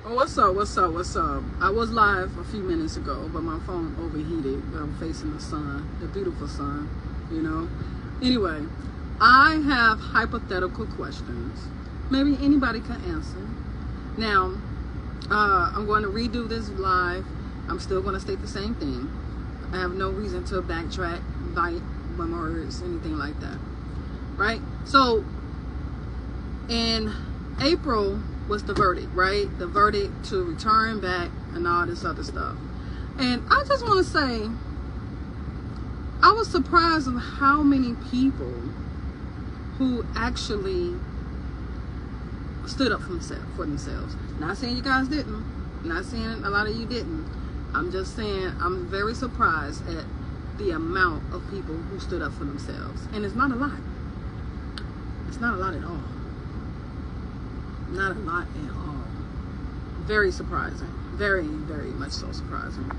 What's up? What's up? What's up? I was live a few minutes ago, but my phone overheated. I'm facing the sun, the beautiful sun, you know. Anyway, I have hypothetical questions. Maybe anybody can answer. Now, I'm going to redo this live. I'm still going to state the same thing. I have no reason to backtrack, bite my words, anything like that. Right? So, in April was the verdict, right? The verdict to return back and all this other stuff. And I just want to say, I was surprised of how many people who actually stood up for themselves. Not saying you guys didn't. Not saying a lot of you didn't. I'm just saying I'm very surprised at the amount of people who stood up for themselves. And it's not a lot. It's not a lot at all. Not a lot at all. Very surprising. Very, very much so surprising.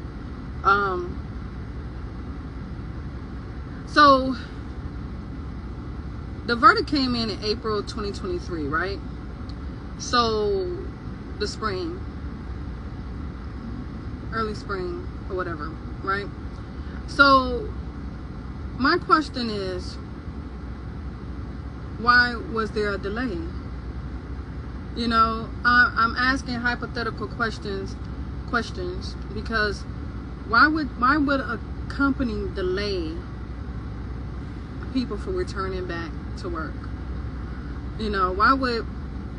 So the verdict came in April 2023, right? So the spring, early spring or whatever, right? So my question is, why was there a delay? You know, I'm asking hypothetical questions because why would a company delay people from returning back to work? You know, why would?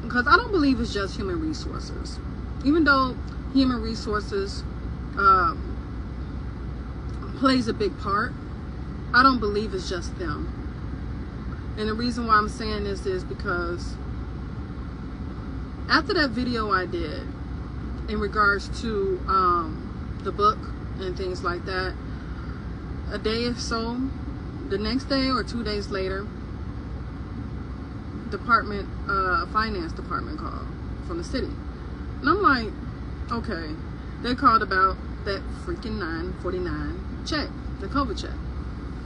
Because I don't believe it's just human resources. Even though human resources plays a big part, I don't believe it's just them. And the reason why I'm saying this is because after that video I did in regards to the book and things like that, a day or so, the next day or 2 days later, finance department called from the city. And I'm like, okay, they called about that freaking 949 check, the COVID check.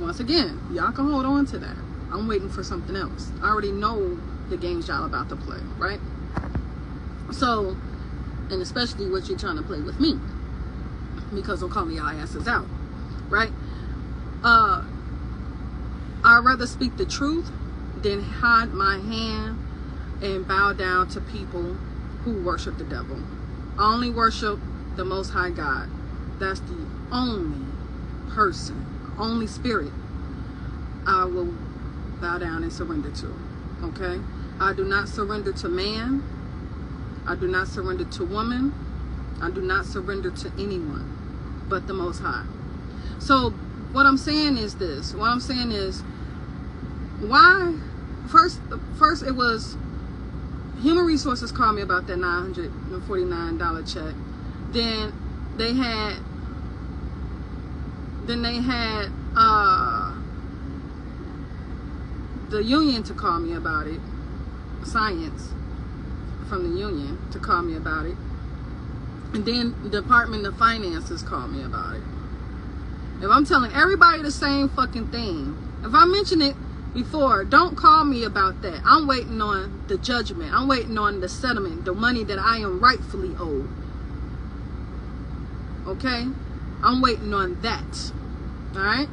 Once again, y'all can hold on to that. I'm waiting for something else. I already know the games y'all about to play, right? So, and especially what you're trying to play with me, because I'm calling y'all asses out, right? I'd rather speak the truth than hide my hand and bow down to people who worship the devil. I only worship the Most High God. That's the only person, only spirit I will bow down and surrender to, okay? I do not surrender to man. I do not surrender to woman. I do not surrender to anyone but the Most High. So what I'm saying is this. What I'm saying is, why? First it was Human Resources called me about that $949 check. Then they had the union to call me about it. Science from the union to call me about it. And then the Department of Finances called me about it. If I'm telling everybody the same fucking thing, if I mention it before, don't call me about that. I'm waiting on the judgment. I'm waiting on the settlement, the money that I am rightfully owed. Okay? I'm waiting on that. Alright?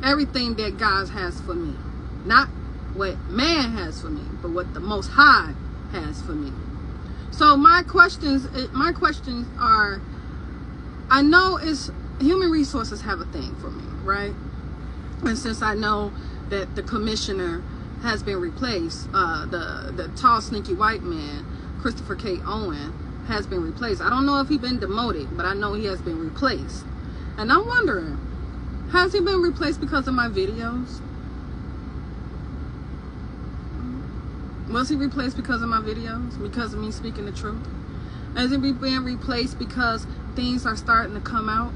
Everything that God has for me. Not what man has for me, but what the Most High has for me. So my questions are, I know it's Human Resources have a thing for me, right? And since I know that the commissioner has been replaced, the tall sneaky white man, Christopher K. Owen, has been replaced. I don't know if he's been demoted, but I know he has been replaced. And I'm wondering, has he been replaced because of my videos? Was he replaced because of my videos? Because of me speaking the truth? Has he been replaced because things are starting to come out?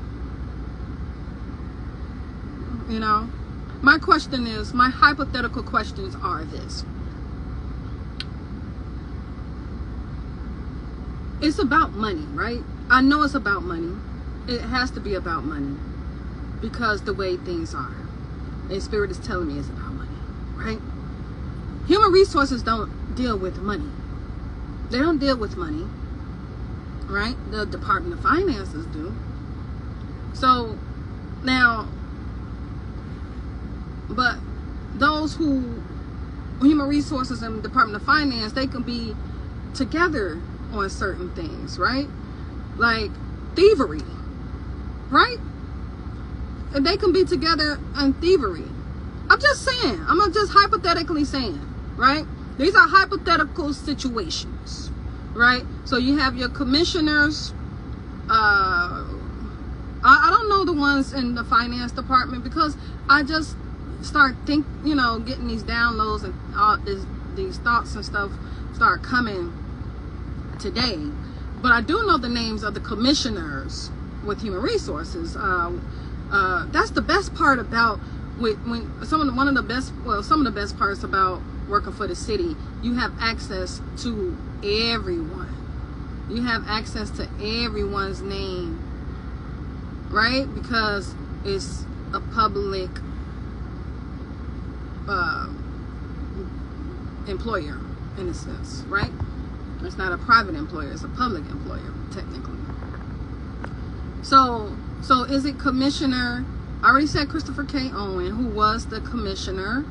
You know? My question is, my hypothetical questions are this. It's about money, right? I know it's about money. It has to be about money. Because the way things are. And Spirit is telling me it's about money, right? Human Resources don't deal with money. They don't deal with money, right? The Department of Finances do. So now, but those who, Human Resources and Department of Finance, they can be together on certain things, right? Like thievery, right? And they can be together on thievery. I'm just saying, I'm just hypothetically saying, right? These are hypothetical situations, right? So you have your commissioners. I don't know the ones in the finance department, because I just start getting these downloads and all these thoughts and stuff start coming today. But I do know the names of the commissioners with Human Resources. That's the best part about some of the best parts about working for the city. You have access to everyone. You have access to everyone's name, right? Because it's a public employer in a sense, right? It's not a private employer, it's a public employer technically. So is it Commissioner? I already said Christopher K. Owen, who was the commissioner.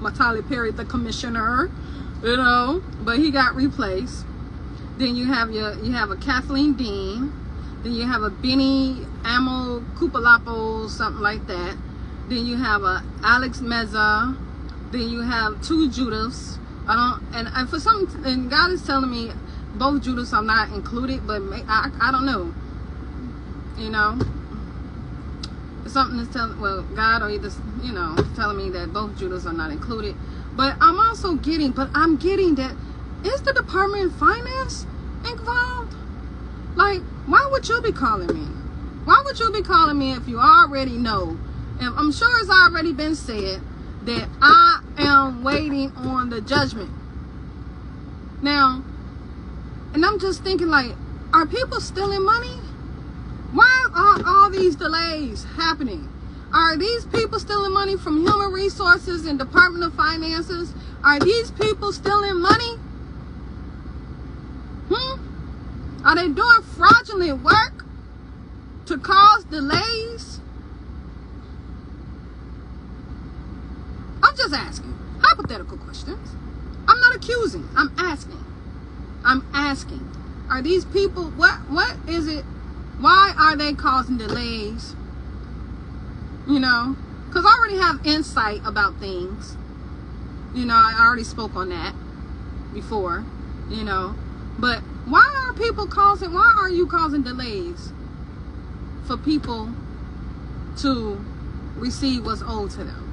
Matali Perry, the commissioner, but he got replaced. Then you have a Kathleen Dean. Then you have a Benny Amo Kupalapo, something like that. Then you have a Alex Meza. Then you have two Judiths. And God is telling me both Judiths are not included, but I don't know. Something is telling, God or either, telling me that both Judiths are not included. But I'm getting that, is the Department of Finance involved? Like, why would you be calling me? Why would you be calling me if you already know? And I'm sure it's already been said that I am waiting on the judgment. Now, and I'm just thinking, like, are people stealing money? Why are all these delays happening? Are these people stealing money from Human Resources and Department of Finances? Are these people stealing money? Are they doing fraudulent work to cause delays? I'm just asking hypothetical questions. I'm not accusing. I'm asking. Are these people, what is it? Why are they causing delays? Because I already have insight about things. I already spoke on that before, But why are you causing delays for people to receive what's owed to them?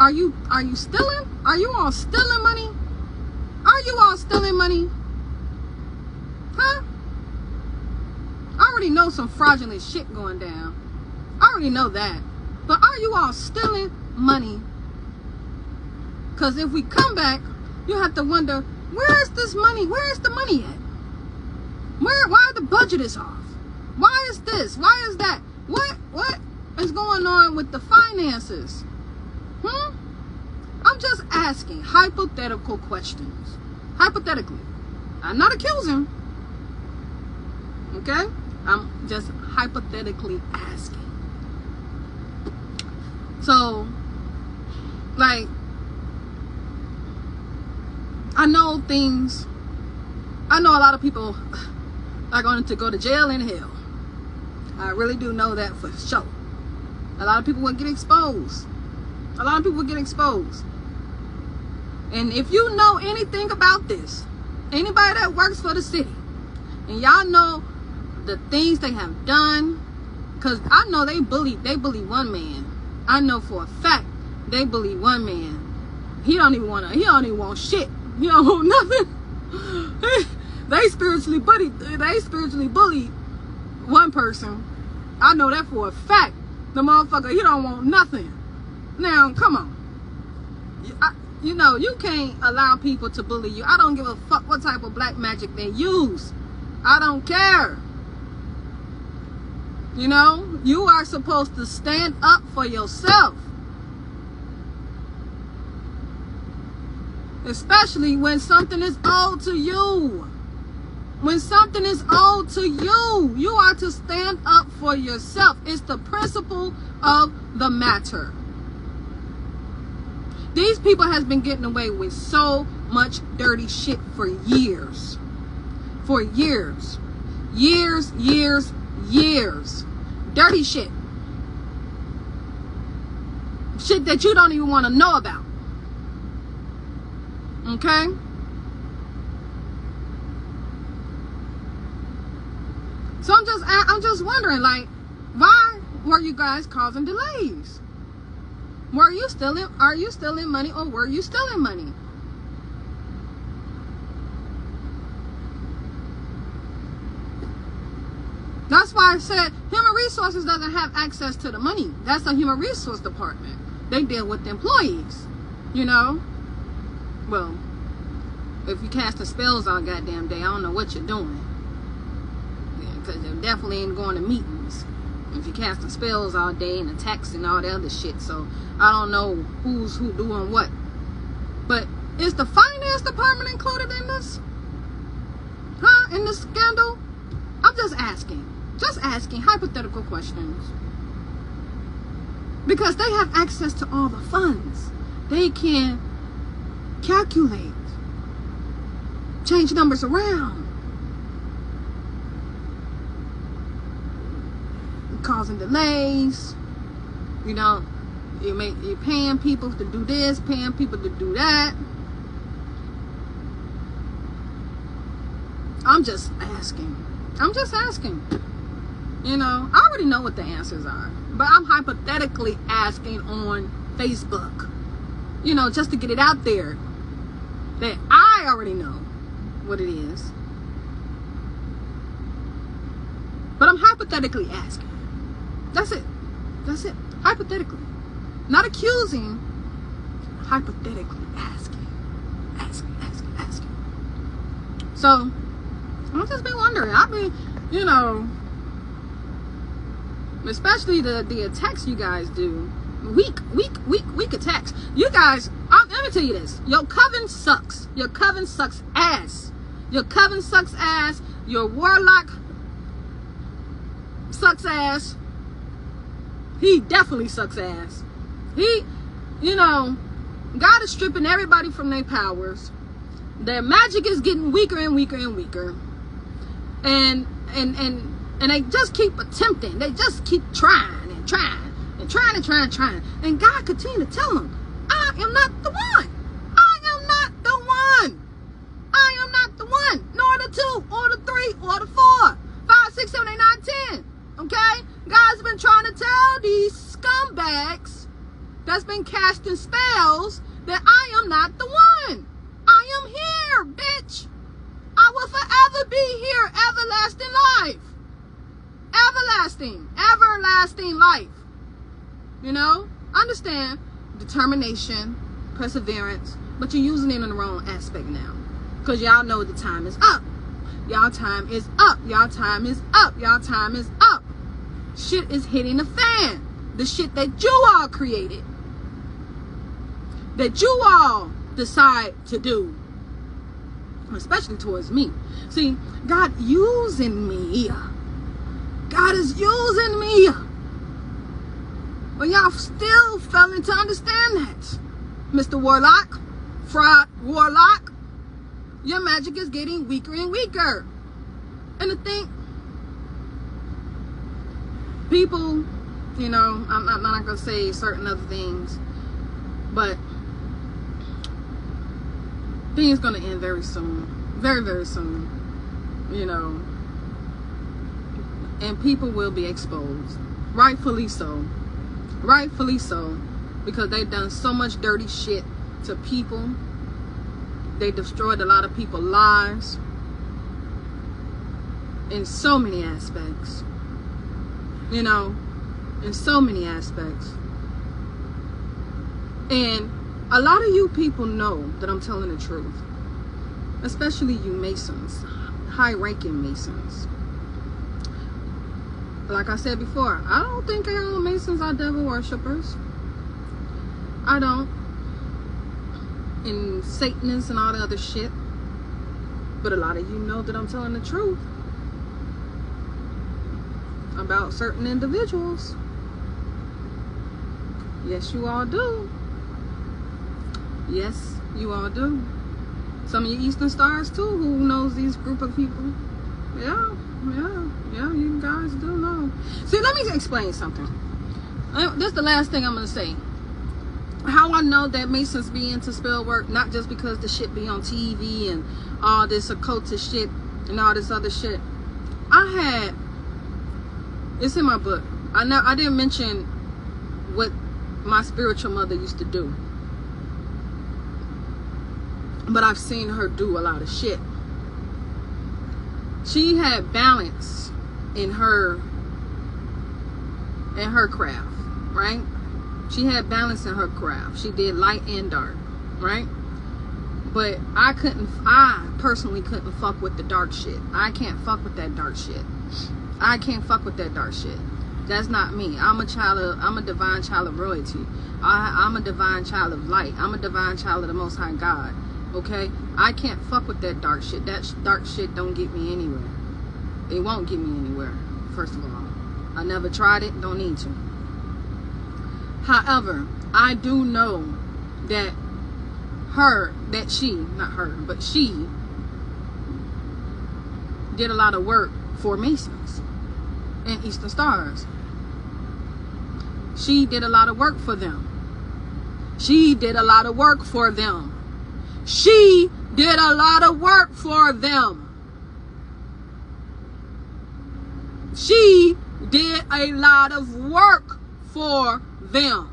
Are you stealing? Are you all stealing money? Are you all stealing money? Huh? I already know some fraudulent shit going down. I already know that. But are you all stealing money? Because if we come back, you have to wonder, where is this money? Where is the money at? Why the budget is off? Why is this? Why is that? What is going on with the finances? I'm just asking hypothetical questions. Hypothetically. I'm not accusing. Okay? I'm just hypothetically asking. So, like, I know a lot of people are going to go to jail in hell. I really do know that for sure. A lot of people will get exposed. And if you know anything about this, anybody that works for the city, and y'all know the things they have done, because I know they bully one man. I know for a fact they bully one man. He don't even want shit. He don't want nothing. They spiritually bullied one person. I know that for a fact. The motherfucker, he don't want nothing. Now, come on. You can't allow people to bully you. I don't give a fuck what type of black magic they use. I don't care. You are supposed to stand up for yourself. Especially when something is owed to you. When something is owed to you, you are to stand up for yourself. It's the principle of the matter. These people has been getting away with so much dirty shit for years. For years. Years. Dirty shit. Shit that you don't even want to know about. Okay? So I'm just wondering, like, why were you guys causing delays? Are you stealing money, or were you stealing money? That's why I said human resources doesn't have access to the money. That's the human resource department. They deal with the employees, you know. Well, if you casting spells all goddamn day, I don't know what you're doing. Because you definitely ain't going to meetings if you're casting spells all day and attacks and all the other shit. So I don't know who's who doing what. But is the finance department included in this? Huh? In this scandal? I'm just asking hypothetical questions. Because they have access to all the funds. They can calculate, change numbers around, causing delays. You know, you're paying people to do this, paying people to do that. I'm just asking. You know, I already know what the answers are, but I'm hypothetically asking on Facebook, you know, just to get it out there that I already know what it is. But I'm hypothetically asking. That's it. Hypothetically. Not accusing. Hypothetically asking. So, I've just been wondering. I've been, you know, especially the attacks you guys do. Weak attacks. You guys, let me tell you this. Your coven sucks. Your coven sucks ass. Your coven sucks ass. Your warlock sucks ass. He definitely sucks ass. He, you know, God is stripping everybody from their powers. Their magic is getting weaker and weaker and weaker. And they just keep attempting. They just keep trying. And God continue to tell them, I am not the one. Nor the 2, or the 3, or the 4, 5, 6, 7, 8, 9, 10. Okay? God's been trying to tell these scumbags that's been casting spells that I am not the one. I am here, bitch. I will forever be here. Everlasting life. Everlasting life. You know? Understand determination, perseverance, but you're using it in the wrong aspect now. Because y'all know the time is up. Y'all time is up. Shit is hitting the fan. The shit that you all created. That you all decide to do. Especially towards me. See, God using me. God is using me. But y'all still failing to understand that. Mr. Warlock, Fraud Warlock, your magic is getting weaker and weaker. And the thing, people, you know, I'm not going to say certain other things, but things going to end very soon. Very, very soon. You know. And people will be exposed. Rightfully so. Because they've done so much dirty shit to people. They destroyed a lot of people's lives. In so many aspects. You know. In so many aspects. And a lot of you people know that I'm telling the truth. Especially you Masons. High-ranking Masons. Like I said before, I don't think all Masons are devil worshippers. I don't. and Satanists and all the other shit. But a lot of you know that I'm telling the truth about certain individuals. Yes, you all do. Yes, you all do. Some of you Eastern Stars too, who knows these group of people. Yeah, you guys do know. See, let me explain something. This is the last thing I'm going to say. How I know that Masons be into spell work, not just because the shit be on TV and all this occultist shit and all this other shit. It's in my book. I didn't mention what my spiritual mother used to do, but I've seen her do a lot of shit. She had balance in her craft, right? She had balance in her craft. She did light and dark, right? But I personally couldn't fuck with the dark shit. I can't fuck with that dark shit. I can't fuck with that dark shit. That's not me. I'm a divine child of royalty. I'm a divine child of light. I'm a divine child of the Most High God. Okay? I can't fuck with that dark shit. That dark shit don't get me anywhere. It won't get me anywhere, first of all. I never tried it, don't need to. However, I do know that she did a lot of work for Masons and Eastern Stars. She did a lot of work for them. She did a lot of work for them. She did a lot of work for them. She did a lot of work for them.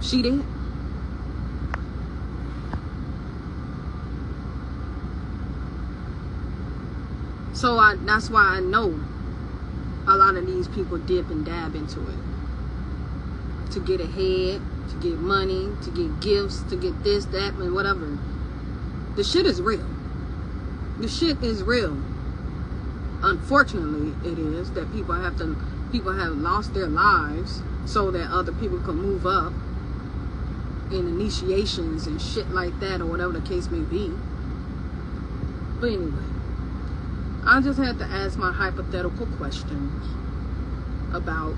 She did. So that's why I know a lot of these people dip and dab into it. To get ahead, to get money, to get gifts, to get this, that, and whatever. The shit is real. The shit is real. Unfortunately, it is that people have lost their lives so that other people can move up in initiations and shit like that, or whatever the case may be. But anyway, I just had to ask my hypothetical questions about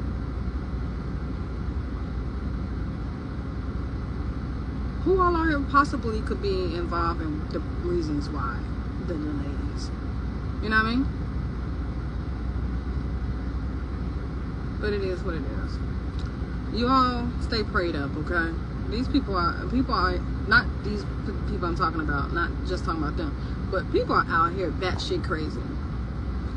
who all are possibly could be involved in the reasons why the delays. You know what I mean? But it is what it is. You all stay prayed up, okay? These people are not these people I'm talking about, not just talking about them, but people are out here batshit crazy.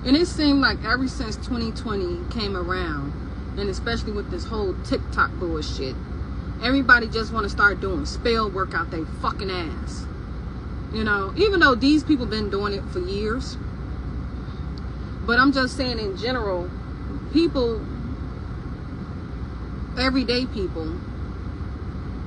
And it seemed like ever since 2020 came around, and especially with this whole TikTok bullshit, everybody just want to start doing spell work out their fucking ass. You know, even though these people been doing it for years. But I'm just saying in general, people, everyday people,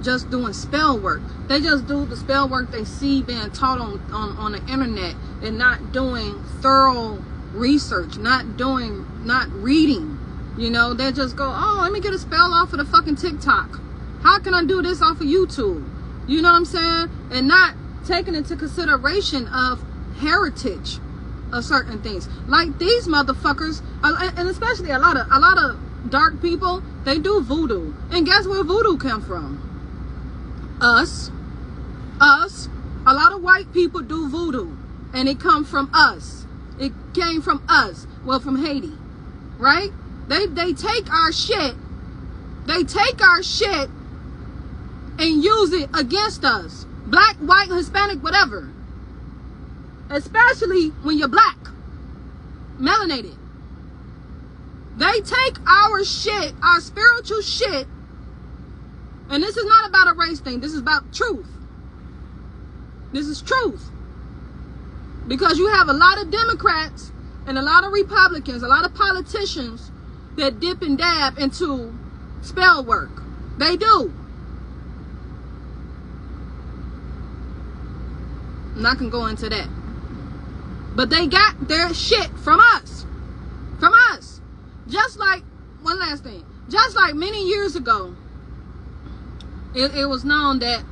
just doing spell work. They just do the spell work they see being taught on the internet, and not doing thorough research, not reading. You know, they just go, oh, let me get a spell off of the fucking TikTok. How can I do this off of YouTube? You know what I'm saying? And not taking into consideration of heritage of certain things. Like these motherfuckers, and especially a lot of dark people, they do voodoo. And guess where voodoo come from? Us. A lot of white people do voodoo, and it come from us. It came from us. Well, from Haiti, right? They take our shit. They take our shit and use it against us. Black, white, Hispanic, whatever. Especially when you're black, melanated. They take our shit, our spiritual shit. And this is not about a race thing. This is about truth. This is truth. Because you have a lot of Democrats and a lot of Republicans, a lot of politicians that dip and dab into spell work. They do. I'm not going to go into that. But they got their shit from us. Just like, one last thing, just like many years ago, it was known that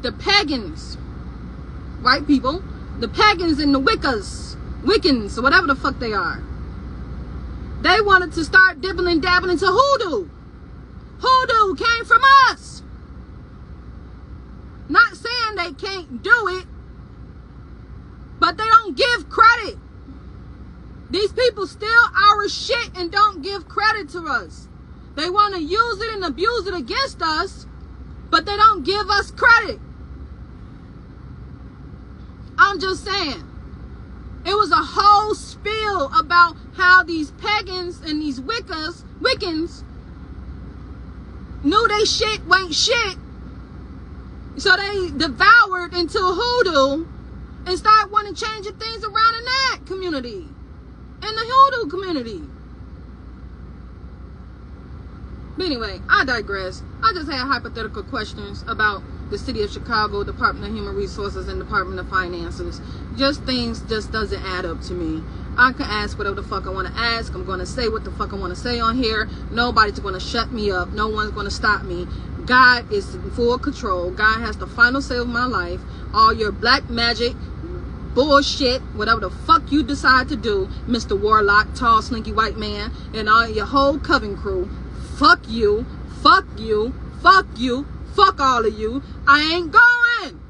the pagans, white people, the pagans and the Wiccans, or whatever the fuck they are, they wanted to start dibbling and dabbling into hoodoo. Hoodoo came from us. Not saying they can't do it, but they don't give credit. These people steal our shit and don't give credit to us. They want to use it and abuse it against us, but they don't give us credit. I'm just saying. It was a whole spiel about how these pagans and these Wiccans knew they shit ain't shit. So they devoured into hoodoo and started wanting to change things around in that community. In the hoodoo community. But anyway, I digress. I just had hypothetical questions about the city of Chicago, Department of Human Resources, and Department of Finances. Just things just doesn't add up to me. I can ask whatever the fuck I want to ask. I'm going to say what the fuck I want to say on here. Nobody's going to shut me up. No one's going to stop me. God is in full control. God has the final say of my life. All your black magic, bullshit, whatever the fuck you decide to do, Mr. Warlock, tall, slinky white man, and all your whole coven crew, fuck you, fuck you, fuck you, fuck all of you. I ain't going.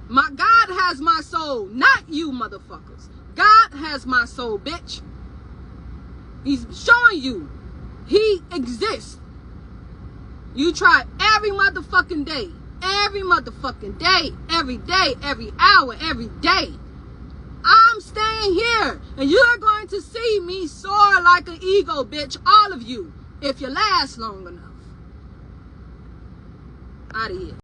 My God has my soul, not you motherfuckers. God has my soul, bitch. He's showing you he exists. You try every motherfucking day. Every motherfucking day. Every day. Every hour. Every day. I'm staying here. And you're going to see me soar like an eagle, bitch. All of you. If you last long enough. Out of here.